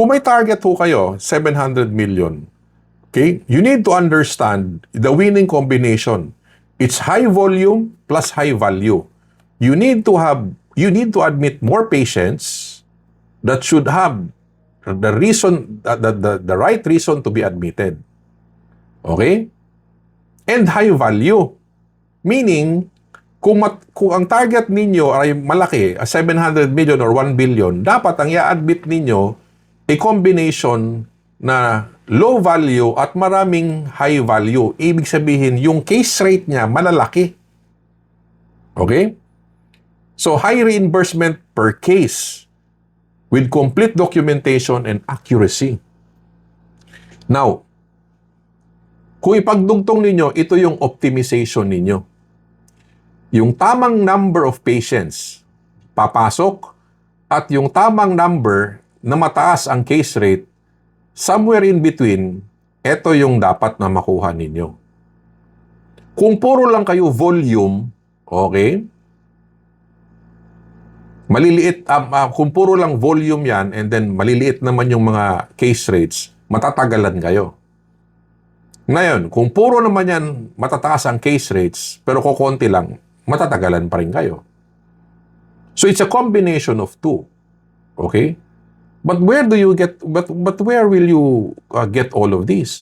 Kung may target ho kayo, 700 million, okay, you need to understand the winning combination. It's high volume plus high value. You need to admit more patients that should have the reason, the right reason to be admitted. Okay? And high value. Meaning, kung ang target ninyo ay malaki, 700 million or 1 billion, dapat ang i-admit ninyo a combination na low value at maraming high value. Ibig sabihin, yung case rate niya malalaki. Okay? So, high reimbursement per case with complete documentation and accuracy. Now, kung ipagdugtong ninyo, ito yung optimization ninyo. Yung tamang number of patients papasok at yung tamang number na mataas ang case rate, somewhere in between, ito yung dapat na makuha ninyo. Kung puro lang kayo volume, okay? Maliliit, kung puro lang volume yan and then maliliit naman yung mga case rates, matatagalan kayo. Ngayon, kung puro naman yan matataas ang case rates, pero kukonti lang, matatagalan pa rin kayo. So it's a combination of two. Okay? But where do you get, but where will you get all of these?